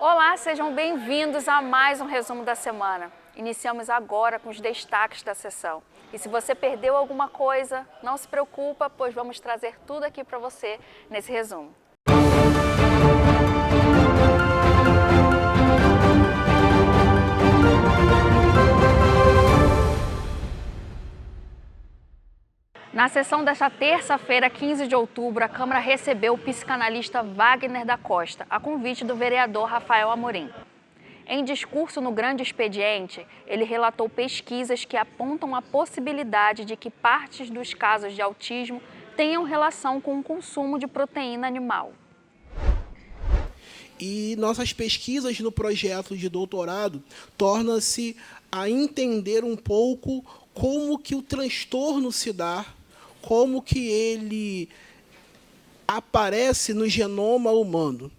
Olá, sejam bem-vindos a mais um resumo da semana. Iniciamos agora com os destaques da sessão. E se você perdeu alguma coisa, não se preocupa, pois vamos trazer tudo aqui para você nesse resumo. Na sessão desta terça-feira, 15 de outubro, a Câmara recebeu o psicanalista Wagner da Costa, a convite do vereador Rafael Amorim. Em discurso no Grande Expediente, ele relatou pesquisas que apontam a possibilidade de que partes dos casos de autismo tenham relação com o consumo de proteína animal. E nossas pesquisas no projeto de doutorado tornam-se a entender um pouco como que o transtorno se dá, como que ele aparece no genoma humano.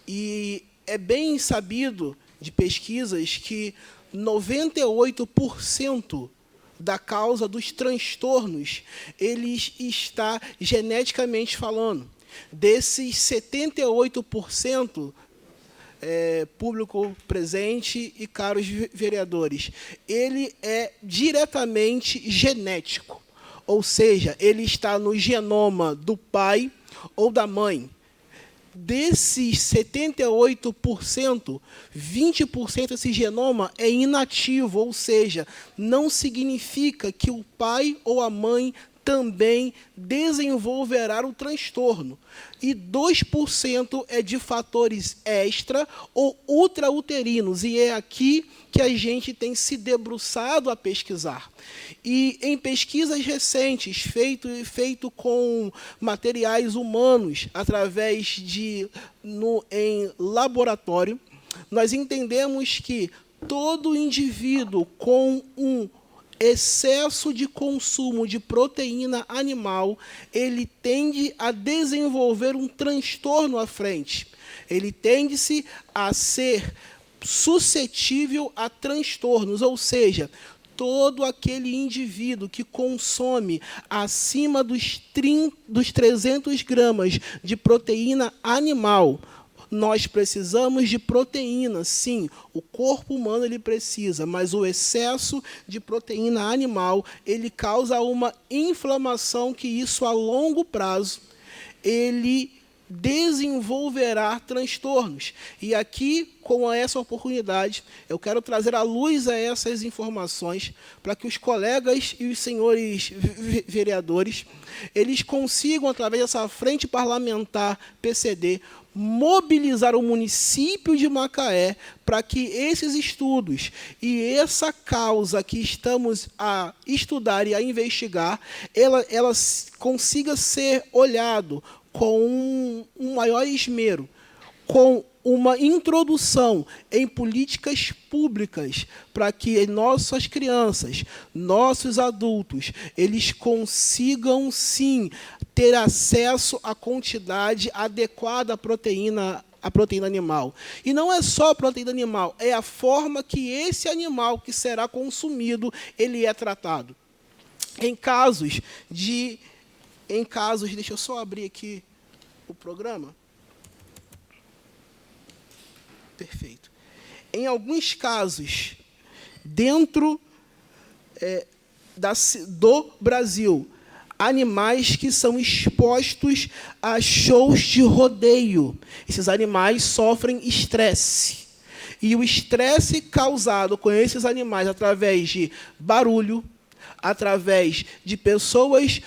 E é bem sabido de pesquisas que 98% da causa dos transtornos eles está geneticamente falando. Desses 78%, público presente e caros vereadores, ele é diretamente genético, ou seja, ele está no genoma do pai ou da mãe. Desses 78%, 20% desse genoma é inativo, ou seja, não significa que o pai ou a mãe também desenvolverá o transtorno. E 2% é de fatores extra ou ultrauterinos, e é aqui que a gente tem se debruçado a pesquisar. E em pesquisas recentes, feito com materiais humanos, através em laboratório, nós entendemos que todo indivíduo com um excesso de consumo de proteína animal, ele tende a desenvolver um transtorno à frente. Ele tende-se a ser suscetível a transtornos, ou seja, todo aquele indivíduo que consome acima dos 300 gramas de proteína animal. Nós precisamos de proteína, sim, o corpo humano ele precisa, mas o excesso de proteína animal, ele causa uma inflamação que isso a longo prazo, ele desenvolverá transtornos. E aqui, com essa oportunidade, eu quero trazer à luz a essas informações para que os colegas e os senhores vereadores, eles consigam, através dessa frente parlamentar PCD, mobilizar o município de Macaé para que esses estudos e essa causa que estamos a estudar e a investigar, ela consiga ser olhado com um maior esmero, com uma introdução em políticas públicas para que nossas crianças, nossos adultos, eles consigam, sim, ter acesso à quantidade adequada à proteína animal. E não é só a proteína animal, é a forma que esse animal que será consumido, ele é tratado. Em casos, deixa eu só abrir aqui o programa. Perfeito. Em alguns casos, dentro do Brasil, animais que são expostos a shows de rodeio. Esses animais sofrem estresse. E o estresse causado com esses animais através de barulho, através de pessoas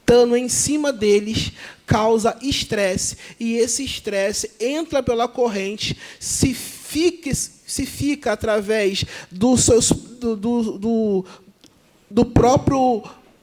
estando em cima deles, causa estresse, e esse estresse entra pela corrente, se fica através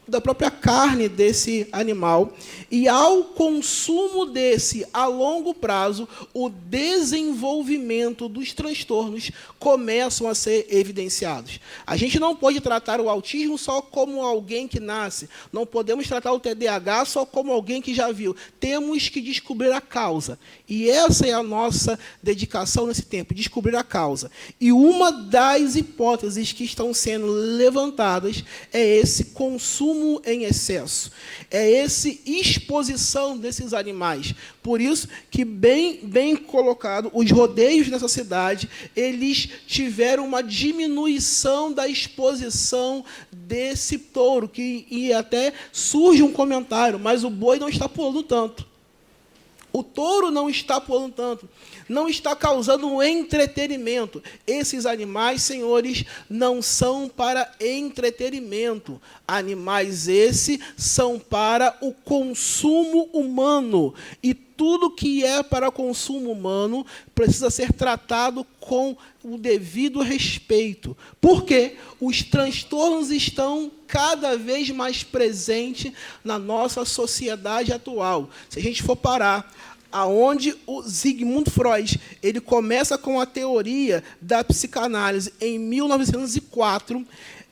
da própria carne desse animal, e ao consumo desse a longo prazo, o desenvolvimento dos transtornos começam a ser evidenciados. A gente não pode tratar o autismo só como alguém que nasce, não podemos tratar o TDAH só como alguém que já viu. Temos que descobrir a causa, e essa é a nossa dedicação nesse tempo, descobrir a causa. E uma das hipóteses que estão sendo levantadas é esse consumo consumo em excesso, é essa exposição desses animais. Por isso que, bem colocado, os rodeios nessa cidade, eles tiveram uma diminuição da exposição desse touro, e até surge um comentário, mas o boi não está pulando tanto. O touro não está pulando tanto, não está causando um entretenimento. Esses animais, senhores, não são para entretenimento. Animais esses são para o consumo humano. E tudo que é para consumo humano precisa ser tratado com o devido respeito. Porque os transtornos estão cada vez mais presentes na nossa sociedade atual. Se a gente for parar, aonde o Sigmund Freud ele começa com a teoria da psicanálise em 1904,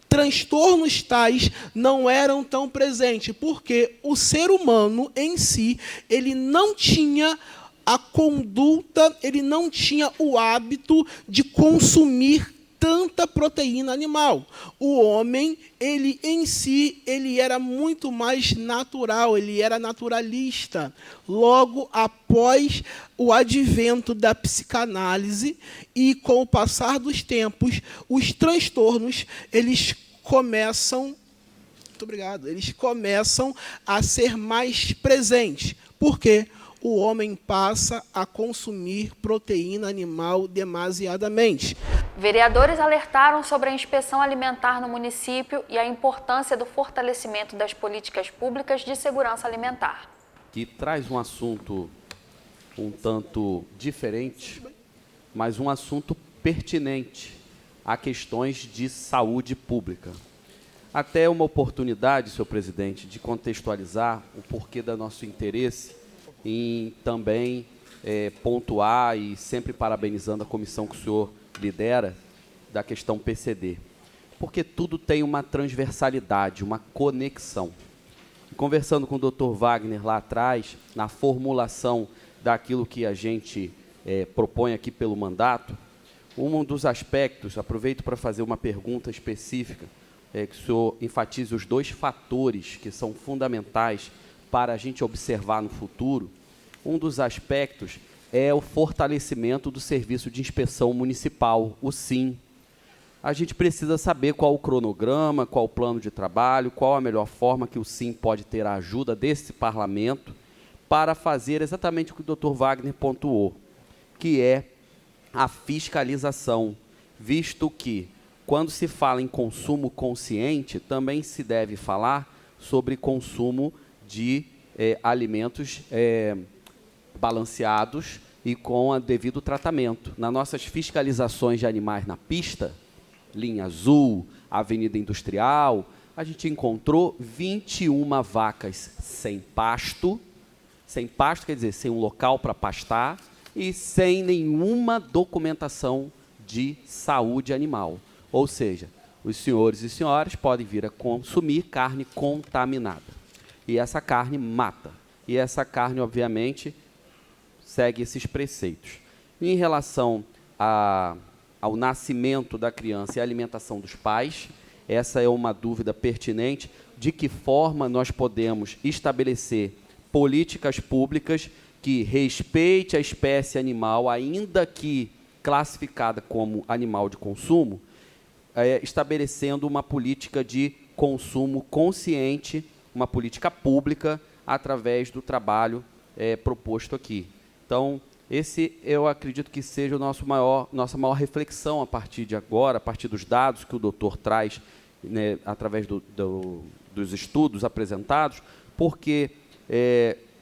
transtornos tais não eram tão presentes, porque o ser humano em si ele não tinha a conduta, ele não tinha o hábito de consumir tanta proteína animal. O homem, ele em si, ele era muito mais natural, ele era naturalista. Logo após o advento da psicanálise e com o passar dos tempos, os transtornos, eles começam a ser mais presentes. Por quê? O homem passa a consumir proteína animal demasiadamente. Vereadores alertaram sobre a inspeção alimentar no município e a importância do fortalecimento das políticas públicas de segurança alimentar. Que traz um assunto um tanto diferente, mas um assunto pertinente a questões de saúde pública. Até uma oportunidade, senhor presidente, de contextualizar o porquê do nosso interesse em também pontuar e sempre parabenizando a comissão que o senhor lidera da questão PCD. Porque tudo tem uma transversalidade, uma conexão. Conversando com o Dr. Wagner lá atrás, na formulação daquilo que a gente propõe aqui pelo mandato, um dos aspectos, aproveito para fazer uma pergunta específica, que o senhor enfatize os dois fatores que são fundamentais para a gente observar no futuro. Um dos aspectos é o fortalecimento do Serviço de Inspeção Municipal, o SIM. A gente precisa saber qual o cronograma, qual o plano de trabalho, qual a melhor forma que o SIM pode ter a ajuda desse parlamento para fazer exatamente o que o Dr. Wagner pontuou, que é a fiscalização, visto que, quando se fala em consumo consciente, também se deve falar sobre consumo de alimentos balanceados e com o devido tratamento. Nas nossas fiscalizações de animais na pista, linha azul, avenida industrial, a gente encontrou 21 vacas sem pasto quer dizer, sem um local para pastar e sem nenhuma documentação de saúde animal. Ou seja, os senhores e senhoras podem vir a consumir carne contaminada. E essa carne mata. E essa carne, obviamente, segue esses preceitos. Em relação ao nascimento da criança e a alimentação dos pais, essa é uma dúvida pertinente, de que forma nós podemos estabelecer políticas públicas que respeite a espécie animal, ainda que classificada como animal de consumo, estabelecendo uma política de consumo consciente, uma política pública, através do trabalho proposto aqui. Então, esse eu acredito que seja o nossa maior reflexão a partir de agora, a partir dos dados que o doutor traz, né, através dos estudos apresentados, porque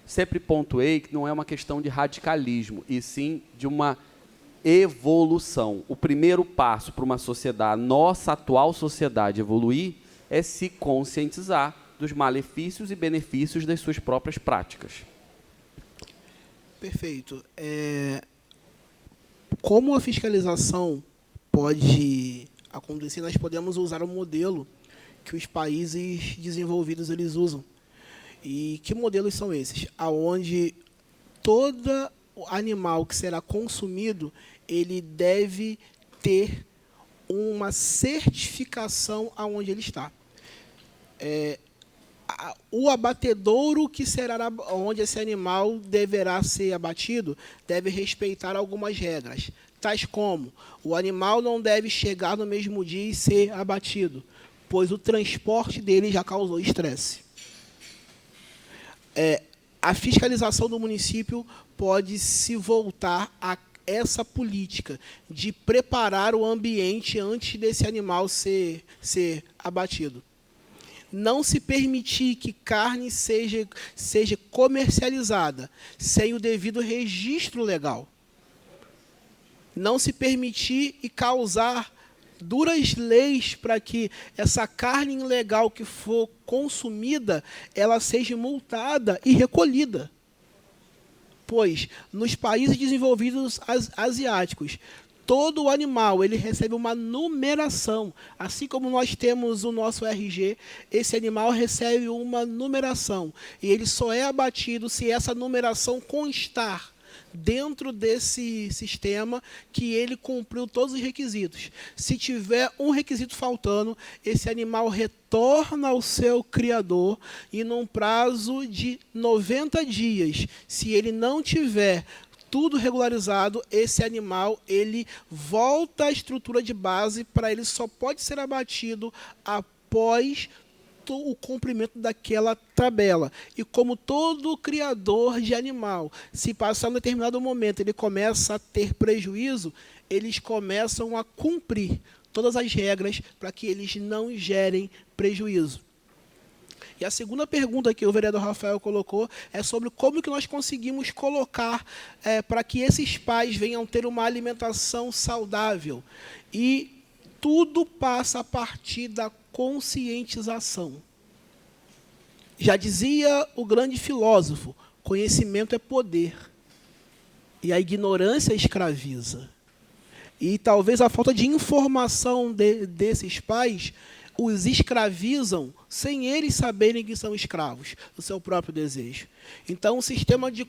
sempre pontuei que não é uma questão de radicalismo, e sim de uma evolução. O primeiro passo para uma sociedade, nossa atual sociedade, evoluir, é se conscientizar dos malefícios e benefícios das suas próprias práticas. Perfeito. Como a fiscalização pode acontecer, nós podemos usar o modelo que os países desenvolvidos eles usam. E que modelos são esses? Aonde todo animal que será consumido, ele deve ter uma certificação aonde ele está. O abatedouro que será onde esse animal deverá ser abatido deve respeitar algumas regras, tais como: o animal não deve chegar no mesmo dia e ser abatido, pois o transporte dele já causou estresse. A fiscalização do município pode se voltar a essa política de preparar o ambiente antes desse animal ser abatido. Não se permitir que carne seja comercializada sem o devido registro legal. Não se permitir e causar duras leis para que essa carne ilegal que for consumida, ela seja multada e recolhida. Pois, nos países desenvolvidos asiáticos, todo animal ele recebe uma numeração. Assim como nós temos o nosso RG, esse animal recebe uma numeração. E ele só é abatido se essa numeração constar dentro desse sistema que ele cumpriu todos os requisitos. Se tiver um requisito faltando, esse animal retorna ao seu criador e num prazo de 90 dias, se ele não tiver tudo regularizado, esse animal ele volta à estrutura de base, para ele só pode ser abatido após o cumprimento daquela tabela. E como todo criador de animal, se passar um determinado momento ele começa a ter prejuízo, eles começam a cumprir todas as regras para que eles não gerem prejuízo. E a segunda pergunta que o vereador Rafael colocou é sobre como que nós conseguimos colocar para que esses pais venham ter uma alimentação saudável. E tudo passa a partir da conscientização. Já dizia o grande filósofo: conhecimento é poder, e a ignorância escraviza. E talvez a falta de informação desses pais os escravizam sem eles saberem que são escravos do seu próprio desejo. Então, um sistema de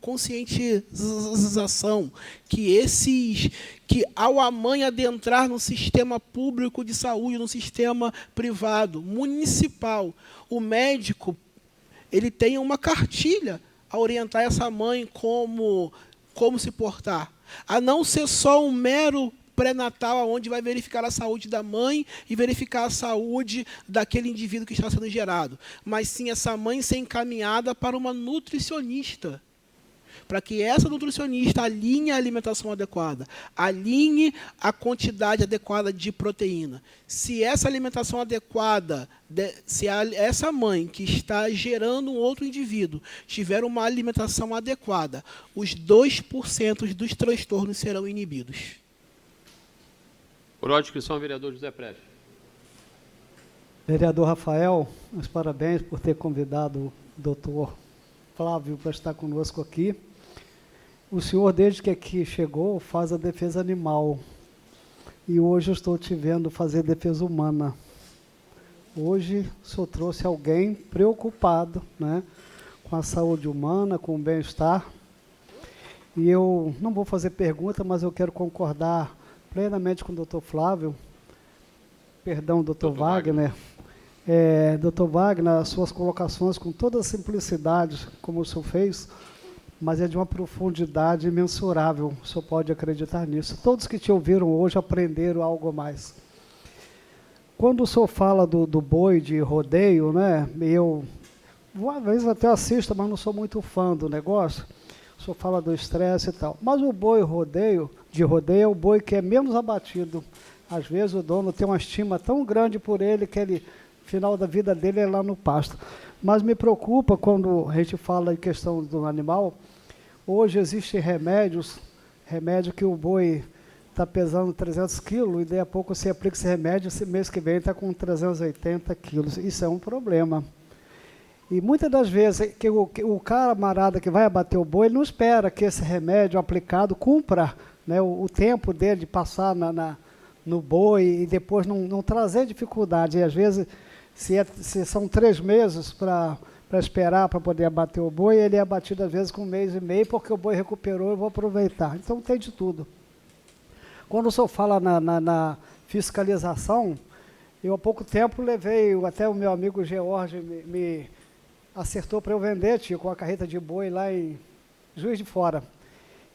conscientização que ao a mãe adentrar no sistema público de saúde, no sistema privado, municipal, o médico ele tem uma cartilha a orientar essa mãe como se portar, a não ser só um mero pré-natal, onde vai verificar a saúde da mãe e verificar a saúde daquele indivíduo que está sendo gerado, mas sim essa mãe ser encaminhada para uma nutricionista, para que essa nutricionista alinhe a alimentação adequada, alinhe a quantidade adequada de proteína. Se essa alimentação adequada, se essa mãe que está gerando um outro indivíduo tiver uma alimentação adequada, os 2% dos transtornos serão inibidos. Por ordem de inscrição, vereador José Prévio. Vereador Rafael, meus parabéns por ter convidado o doutor Flávio para estar conosco aqui. O senhor, desde que aqui chegou, faz a defesa animal. E hoje eu estou te vendo fazer defesa humana. Hoje o senhor trouxe alguém preocupado, né, com a saúde humana, com o bem-estar. E eu não vou fazer pergunta, mas eu quero concordar plenamente com o doutor Flávio, perdão, doutor Wagner. Doutor Wagner, as suas colocações com toda a simplicidade, como o senhor fez, mas é de uma profundidade imensurável, o senhor pode acreditar nisso. Todos que te ouviram hoje aprenderam algo a mais. Quando o senhor fala do boi de rodeio, né, eu, às vezes até assisto, mas não sou muito fã do negócio. O senhor fala do estresse e tal. Mas o boi de rodeio é o boi que é menos abatido. Às vezes o dono tem uma estima tão grande por ele que ele, no final da vida dele, é lá no pasto. Mas me preocupa quando a gente fala em questão do animal. Hoje existem remédio que o boi está pesando 300 quilos e daí a pouco você aplica esse remédio, esse mês que vem está com 380 quilos. Isso é um problema. E muitas das vezes que o camarada que vai abater o boi, ele não espera que esse remédio aplicado cumpra, né, o tempo dele de passar no boi e depois não trazer dificuldade. E às vezes, se são 3 meses para esperar para poder abater o boi, ele é abatido às vezes com 1 mês e meio, porque o boi recuperou, eu vou aproveitar. Então tem de tudo. Quando o senhor fala na fiscalização, Eu, há pouco tempo, levei, até o meu amigo George me acertou para eu vender, tio, com a carreta de boi lá em Juiz de Fora.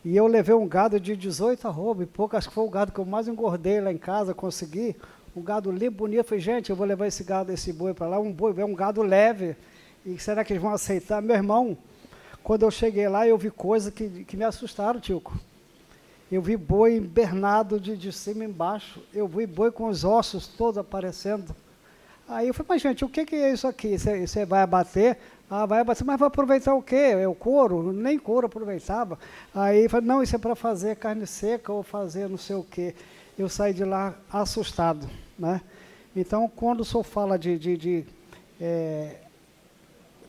E eu levei um gado de 18 arroba e pouco, acho que foi o gado que eu mais engordei lá em casa, consegui. Um gado limpo, bonito. Falei, gente, eu vou levar esse boi para lá, um gado leve. E será que eles vão aceitar? Meu irmão, quando eu cheguei lá, eu vi coisas que me assustaram, Tilco. Eu vi boi embernado de cima e embaixo. Eu vi boi com os ossos todos aparecendo. Aí eu falei, mas gente, o que é isso aqui? Você vai abater? Ah, vai abater, mas vai aproveitar o quê? É o couro? Nem couro aproveitava. Aí eu falei, não, isso é para fazer carne seca ou fazer não sei o quê. Eu saí de lá assustado, né? Então, quando o senhor fala de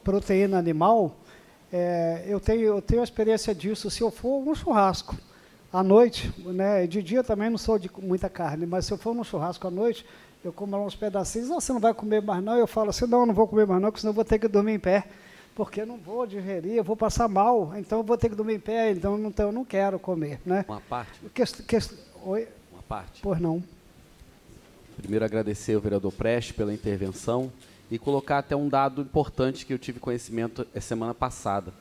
proteína animal, eu tenho a experiência disso. Se eu for um churrasco à noite, né? De dia eu também não sou de muita carne, mas se eu for num churrasco à noite, eu como lá uns pedacinhos. Você não vai comer mais não? Eu falo assim, não vou comer mais não, porque senão eu vou ter que dormir em pé, porque eu não vou digerir, eu vou passar mal, então eu vou ter que dormir em pé, então eu não quero comer, né? Uma parte? Oi? Uma parte. Pois não. Primeiro, agradecer ao vereador Prestes pela intervenção e colocar até um dado importante que eu tive conhecimento semana passada.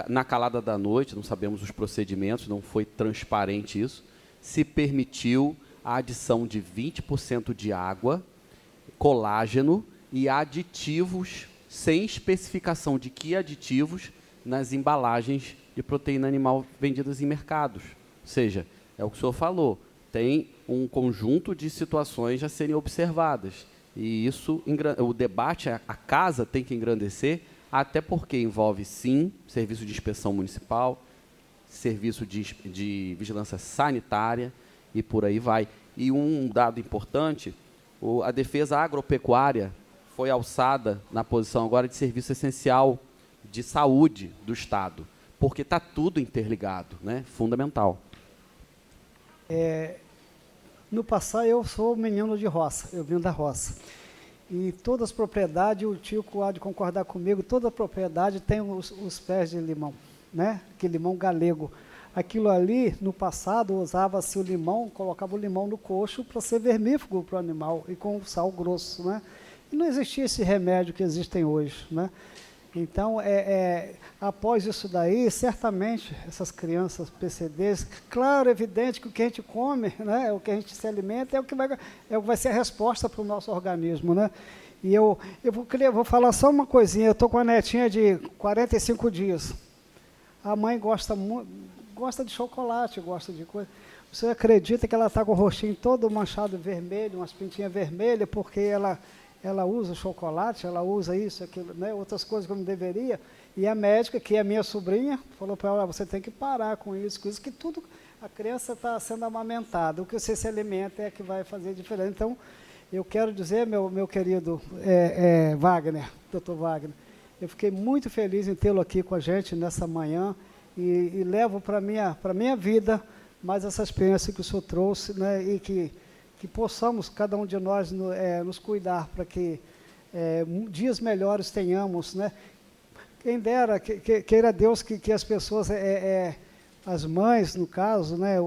Na calada da noite, não sabemos os procedimentos, não foi transparente isso, se permitiu a adição de 20% de água, colágeno e aditivos, sem especificação de que aditivos, nas embalagens de proteína animal vendidas em mercados. Ou seja, é o que o senhor falou, tem um conjunto de situações a serem observadas. E isso, o debate, a casa tem que engrandecer, até porque envolve, sim, serviço de inspeção municipal, serviço de vigilância sanitária, e por aí vai. E um dado importante, a defesa agropecuária foi alçada na posição agora de serviço essencial de saúde do Estado, porque está tudo interligado, né? Fundamental. No passado, eu sou menino de roça, eu vim da roça. E todas as propriedades, o Tico há de concordar comigo, toda propriedade tem os pés de limão, né? Que limão galego. Aquilo ali, no passado, usava-se o limão, colocava o limão no coxo para ser vermífugo para o animal, e com sal grosso, né? E não existia esse remédio que existem hoje, né? Então, após isso daí, certamente, essas crianças PCDs, claro, evidente que o que a gente come, né, o que a gente se alimenta, é o que vai ser a resposta para o nosso organismo, né? E eu vou falar só uma coisinha, eu estou com a netinha de 45 dias. A mãe gosta de chocolate, gosta de coisa. Você acredita que ela está com o rostinho todo manchado vermelho, umas pintinhas vermelhas, porque ela usa chocolate, ela usa isso, aquilo, né, outras coisas que eu não deveria, e a médica, que é minha sobrinha, falou para ela, você tem que parar com isso, que tudo, a criança está sendo amamentada, o que você se alimenta é que vai fazer diferença. Então, eu quero dizer, meu querido Wagner, doutor Wagner, eu fiquei muito feliz em tê-lo aqui com a gente nessa manhã, e levo para a minha vida mais essa experiência que o senhor trouxe, né, e que possamos, cada um de nós, nos cuidar para que dias melhores tenhamos, né? Quem dera, queira Deus que as pessoas, as mães, no caso, né,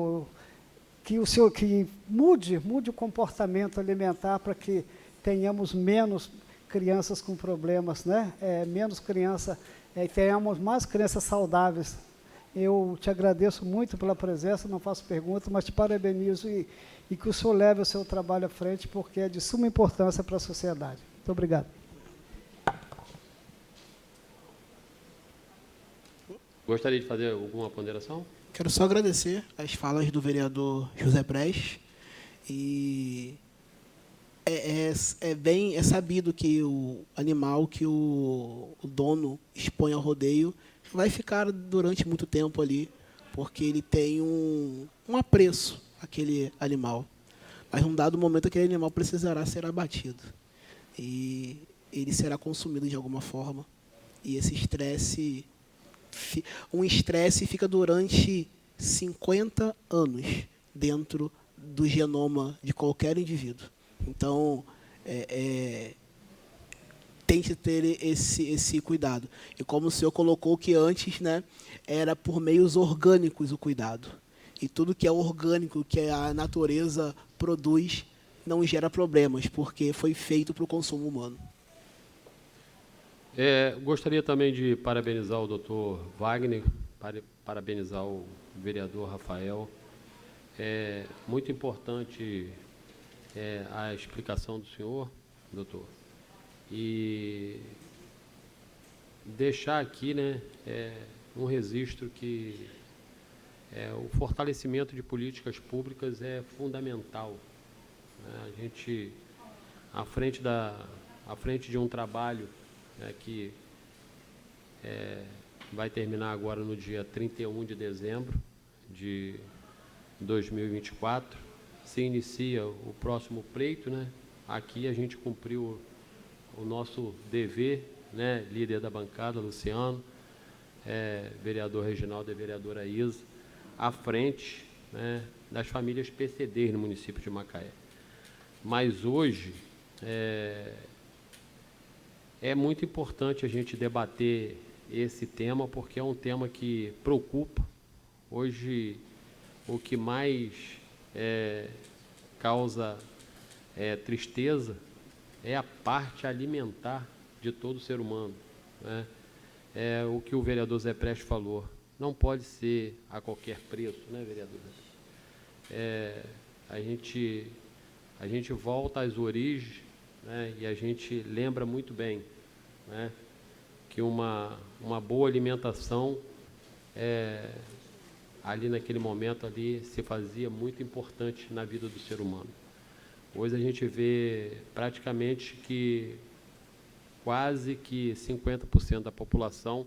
que mude o comportamento alimentar para que tenhamos menos crianças com problemas, né? Menos criança, tenhamos mais crianças saudáveis. Eu te agradeço muito pela presença, não faço pergunta, mas te parabenizo e que o senhor leve o seu trabalho à frente, porque é de suma importância para a sociedade. Muito obrigado. Gostaria de fazer alguma ponderação? Quero só agradecer as falas do vereador José Prestes. E é sabido que o animal que o dono expõe ao rodeio vai ficar durante muito tempo ali, porque ele tem um apreço àquele animal. Mas, num dado momento, aquele animal precisará ser abatido. E ele será consumido de alguma forma. E esse estresse... Um estresse fica durante 50 anos dentro do genoma de qualquer indivíduo. Então, tem que ter esse cuidado. E como o senhor colocou que antes, né, era por meios orgânicos o cuidado. E tudo que é orgânico, que a natureza produz, não gera problemas, porque foi feito para o consumo humano. Gostaria também de parabenizar o doutor Wagner, parabenizar o vereador Rafael. É muito importante a explicação do senhor, doutor, e deixar aqui, né, um registro que o fortalecimento de políticas públicas é fundamental. Né? A gente, à frente de um trabalho que vai terminar agora no dia 31 de dezembro de 2024, se inicia o próximo pleito, né? Aqui a gente cumpriu o nosso dever, né? Líder da bancada, Luciano, vereador Reginaldo e vereadora Isa, à frente, né, das famílias PCDs no município de Macaé. Mas hoje é muito importante a gente debater esse tema, porque é um tema que preocupa. Hoje, o que mais causa tristeza é a parte alimentar de todo ser humano, né? É o que o vereador Zé Prestes falou. Não pode ser a qualquer preço, né, vereador? A gente volta às origens, né, e a gente lembra muito bem, né, que uma boa alimentação ali naquele momento ali se fazia muito importante na vida do ser humano. Hoje a gente vê praticamente que quase que 50% da população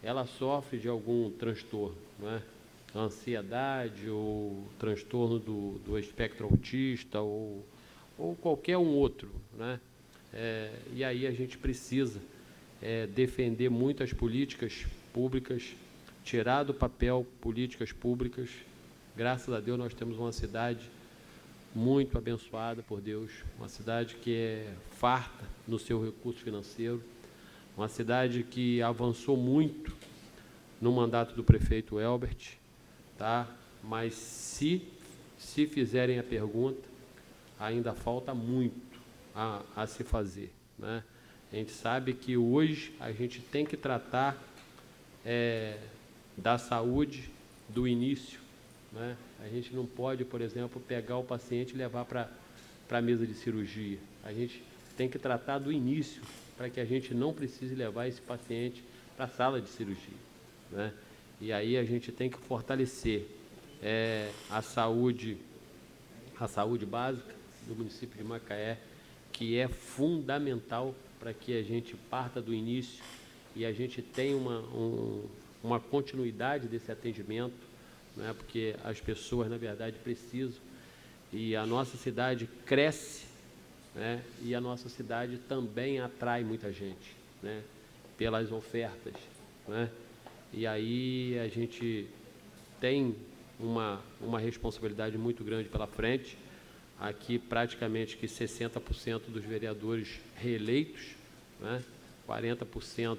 ela sofre de algum transtorno, né? Ansiedade ou transtorno do espectro autista ou qualquer um outro, né? E aí a gente precisa defender muito as políticas públicas, tirar do papel políticas públicas. Graças a Deus nós temos uma cidade muito abençoada por Deus, uma cidade que é farta no seu recurso financeiro, uma cidade que avançou muito no mandato do prefeito Elbert, tá? Mas se fizerem a pergunta, ainda falta muito a se fazer, né? A gente sabe que hoje a gente tem que tratar da saúde do início, né? A gente não pode, por exemplo, pegar o paciente e levar para a mesa de cirurgia. A gente tem que tratar do início, para que a gente não precise levar esse paciente para a sala de cirurgia, né? E aí a gente tem que fortalecer a saúde básica do município de Macaé, que é fundamental para que a gente parta do início e a gente tenha uma continuidade desse atendimento, né? Porque as pessoas, na verdade, precisam, e a nossa cidade cresce, né? E a nossa cidade também atrai muita gente, né? Pelas ofertas, né? E aí a gente tem uma responsabilidade muito grande pela frente. Aqui praticamente que 60% dos vereadores reeleitos, né? 40%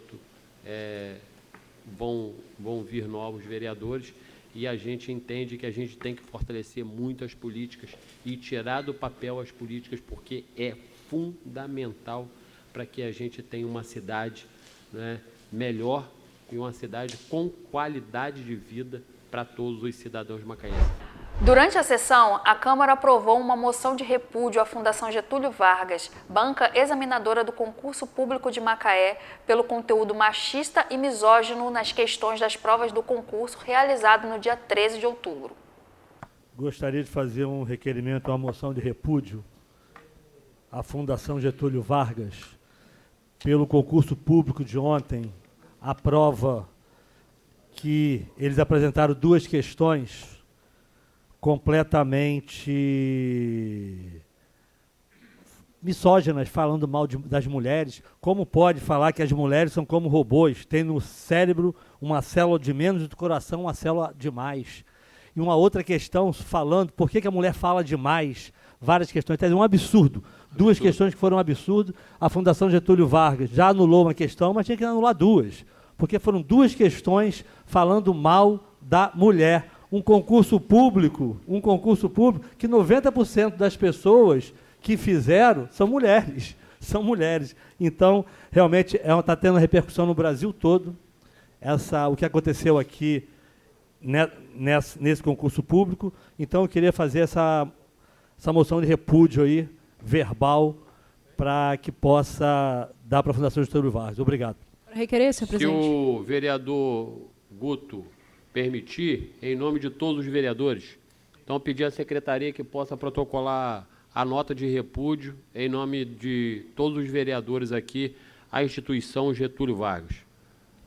vão vir novos vereadores, e a gente entende que a gente tem que fortalecer muito as políticas e tirar do papel as políticas, porque é fundamental para que a gente tenha uma cidade, né, melhor e uma cidade com qualidade de vida para todos os cidadãos macaenses. Durante a sessão, a Câmara aprovou uma moção de repúdio à Fundação Getúlio Vargas, banca examinadora do concurso público de Macaé, pelo conteúdo machista e misógino nas questões das provas do concurso realizado no dia 13 de outubro. Gostaria de fazer um requerimento, uma moção de repúdio à Fundação Getúlio Vargas, pelo concurso público de ontem, a prova que eles apresentaram duas questões completamente misóginas, falando mal das mulheres. Como pode falar que as mulheres são como robôs? Tem no cérebro uma célula de menos e do coração uma célula de mais. E uma outra questão falando por que a mulher fala demais. Várias questões. Então, é um absurdo. Duas questões que foram um absurdo. A Fundação Getúlio Vargas já anulou uma questão, mas tinha que anular duas. Porque foram duas questões falando mal da mulher. um concurso público que 90% das pessoas que fizeram são mulheres. São mulheres. Então, realmente, está tendo repercussão no Brasil todo. O que aconteceu aqui nesse concurso público. Então, eu queria fazer essa moção de repúdio aí, verbal, para que possa dar para a Fundação Getúlio Vargas. Obrigado. Requerer, senhor presidente. Se o vereador Guto permitir, em nome de todos os vereadores, então pedir à secretaria que possa protocolar a nota de repúdio em nome de todos os vereadores aqui à instituição Getúlio Vargas.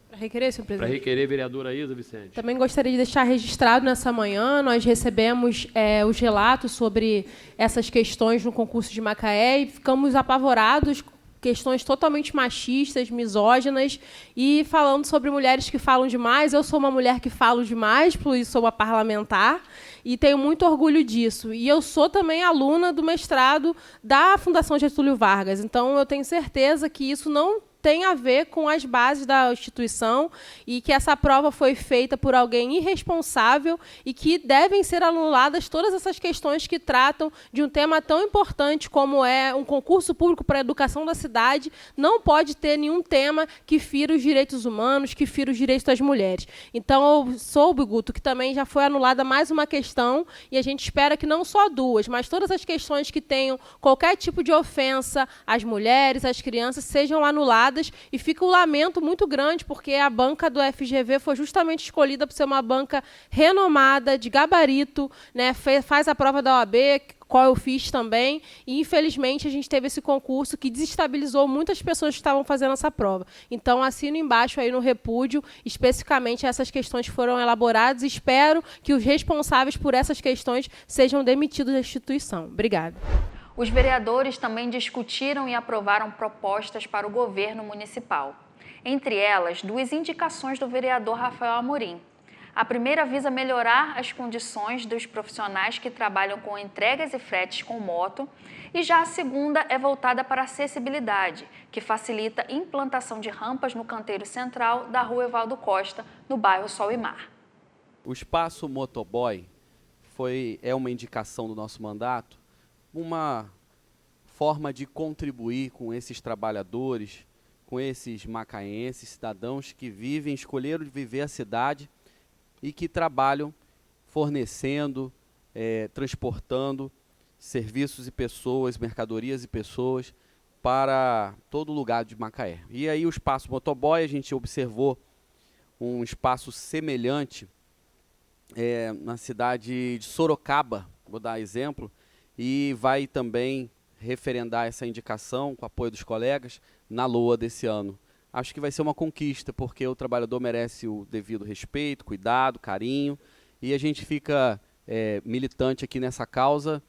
Para requerer, senhor presidente. Para requerer, vereadora Isa Vicente. Também gostaria de deixar registrado nessa manhã, nós recebemos os relatos sobre essas questões no concurso de Macaé e ficamos apavorados, questões totalmente machistas, misóginas, e falando sobre mulheres que falam demais. Eu sou uma mulher que falo demais, por isso sou uma parlamentar, e tenho muito orgulho disso. E eu sou também aluna do mestrado da Fundação Getúlio Vargas, então eu tenho certeza que isso não tem a ver com as bases da instituição e que essa prova foi feita por alguém irresponsável e que devem ser anuladas todas essas questões que tratam de um tema tão importante como é um concurso público para a educação da cidade. Não pode ter nenhum tema que fira os direitos humanos, que fira os direitos das mulheres. Então, eu soube, Guto, que também já foi anulada mais uma questão e a gente espera que não só duas, mas todas as questões que tenham qualquer tipo de ofensa às mulheres, às crianças, sejam anuladas. E fica um lamento muito grande, porque a banca do FGV foi justamente escolhida por ser uma banca renomada, de gabarito, né, faz a prova da OAB, qual eu fiz também, e infelizmente a gente teve esse concurso que desestabilizou muitas pessoas que estavam fazendo essa prova. Então, assino embaixo aí no repúdio, especificamente essas questões foram elaboradas, e espero que os responsáveis por essas questões sejam demitidos da instituição. Obrigada. Os vereadores também discutiram e aprovaram propostas para o governo municipal. Entre elas, 2 indicações do vereador Rafael Amorim. A primeira visa melhorar as condições dos profissionais que trabalham com entregas e fretes com moto, e já a segunda é voltada para a acessibilidade, que facilita a implantação de rampas no canteiro central da Rua Evaldo Costa, no bairro Sol e Mar. O espaço motoboy é uma indicação do nosso mandato, uma forma de contribuir com esses trabalhadores, com esses macaenses, cidadãos que escolheram viver a cidade e que trabalham fornecendo, transportando serviços e pessoas, mercadorias e pessoas para todo lugar de Macaé. E aí o espaço motoboy, a gente observou um espaço semelhante na cidade de Sorocaba, vou dar exemplo, e vai também referendar essa indicação, com o apoio dos colegas, na LOA desse ano. Acho que vai ser uma conquista, porque o trabalhador merece o devido respeito, cuidado, carinho, e a gente fica militante aqui nessa causa,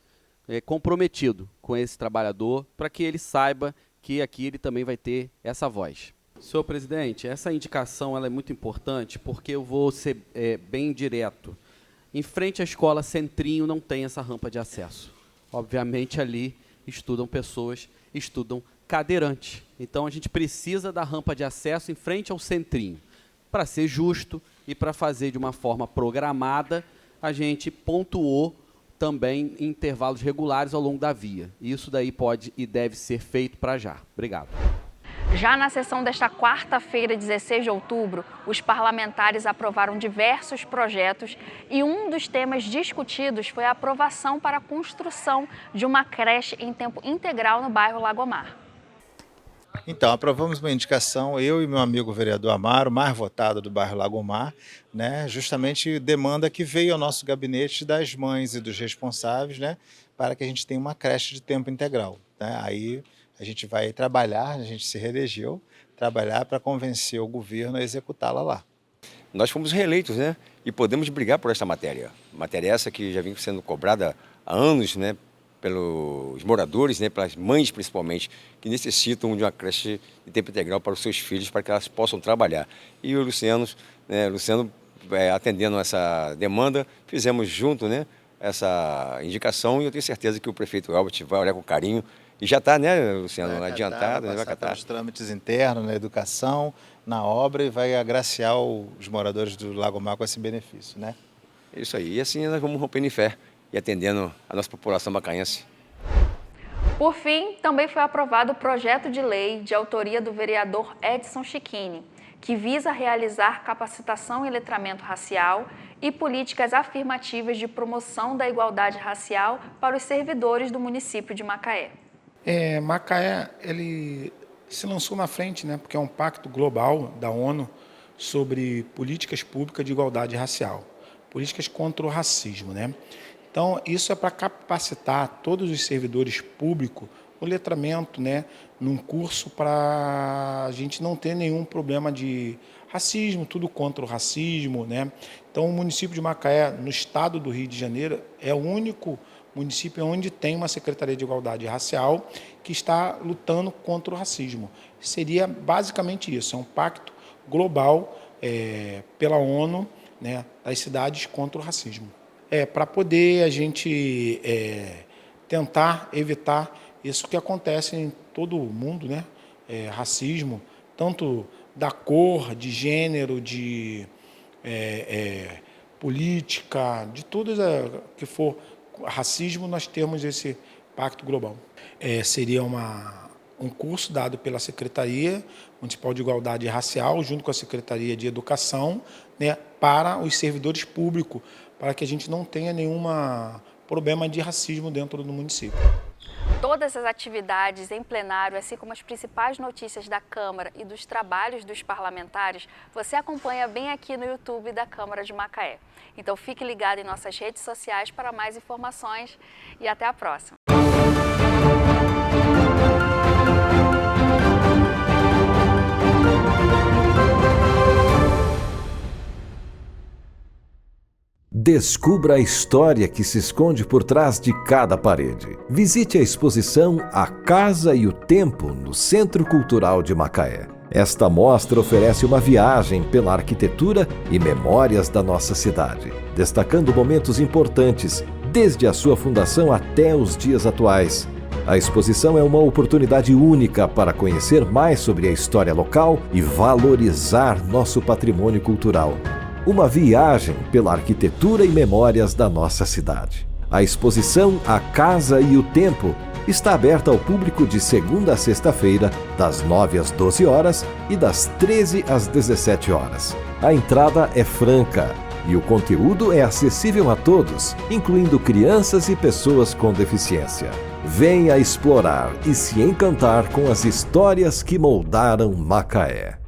comprometido com esse trabalhador, para que ele saiba que aqui ele também vai ter essa voz. Senhor presidente, essa indicação ela é muito importante, porque eu vou ser bem direto. Em frente à escola Centrinho não tem essa rampa de acesso. Obviamente, ali estudam cadeirantes. Então, a gente precisa da rampa de acesso em frente ao Centrinho. Para ser justo e para fazer de uma forma programada, a gente pontuou também em intervalos regulares ao longo da via. Isso daí pode e deve ser feito para já. Obrigado. Já na sessão desta quarta-feira, 16 de outubro, os parlamentares aprovaram diversos projetos e um dos temas discutidos foi a aprovação para a construção de uma creche em tempo integral no bairro Lagomar. Então, aprovamos uma indicação, eu e meu amigo vereador Amaro, mais votado do bairro Lagomar, né, justamente demanda que veio ao nosso gabinete das mães e dos responsáveis, né, para que a gente tenha uma creche de tempo integral, né. Aí a gente vai trabalhar, a gente se reelegeu, trabalhar para convencer o governo a executá-la lá. Nós fomos reeleitos, né? E podemos brigar por esta matéria. Matéria essa que já vem sendo cobrada há anos, né? Pelos moradores, né? Pelas mães principalmente, que necessitam de uma creche de tempo integral para os seus filhos, para que elas possam trabalhar. E o Luciano, atendendo essa demanda, fizemos junto, né? Essa indicação, e eu tenho certeza que o prefeito Albert vai olhar com carinho. E já está, né, Luciano, adiantado, vai vai catar os trâmites internos, na educação, na obra, e vai agraciar os moradores do Lagomar com esse benefício, né? É isso aí. E assim nós vamos rompendo em fé e atendendo a nossa população macaense. Por fim, também foi aprovado o projeto de lei de autoria do vereador Edson Chiquini, que visa realizar capacitação em letramento racial e políticas afirmativas de promoção da igualdade racial para os servidores do município de Macaé. Macaé, ele se lançou na frente, né, porque é um pacto global da ONU sobre políticas públicas de igualdade racial, políticas contra o racismo, né? Então, isso é para capacitar todos os servidores públicos no letramento, né, num curso para a gente não ter nenhum problema de racismo, tudo contra o racismo, né? Então, o município de Macaé, no estado do Rio de Janeiro, é o único município onde tem uma Secretaria de Igualdade Racial que está lutando contra o racismo. Seria basicamente isso, é um pacto global pela ONU, né, das cidades contra o racismo. Para poder a gente tentar evitar isso que acontece em todo o mundo, né? Racismo, tanto da cor, de gênero, de política, de tudo que for racismo, nós temos esse pacto global. Seria um curso dado pela Secretaria Municipal de Igualdade Racial, junto com a Secretaria de Educação, né, para os servidores públicos, para que a gente não tenha nenhum problema de racismo dentro do município. Todas as atividades em plenário, assim como as principais notícias da Câmara e dos trabalhos dos parlamentares, você acompanha bem aqui no YouTube da Câmara de Macaé. Então fique ligado em nossas redes sociais para mais informações e até a próxima. Descubra a história que se esconde por trás de cada parede. Visite a exposição A Casa e o Tempo no Centro Cultural de Macaé. Esta mostra oferece uma viagem pela arquitetura e memórias da nossa cidade, destacando momentos importantes, desde a sua fundação até os dias atuais. A exposição é uma oportunidade única para conhecer mais sobre a história local e valorizar nosso patrimônio cultural. Uma viagem pela arquitetura e memórias da nossa cidade. A exposição A Casa e o Tempo está aberta ao público de segunda a sexta-feira, das 9 às 12 horas e das 13 às 17 horas. A entrada é franca e o conteúdo é acessível a todos, incluindo crianças e pessoas com deficiência. Venha explorar e se encantar com as histórias que moldaram Macaé.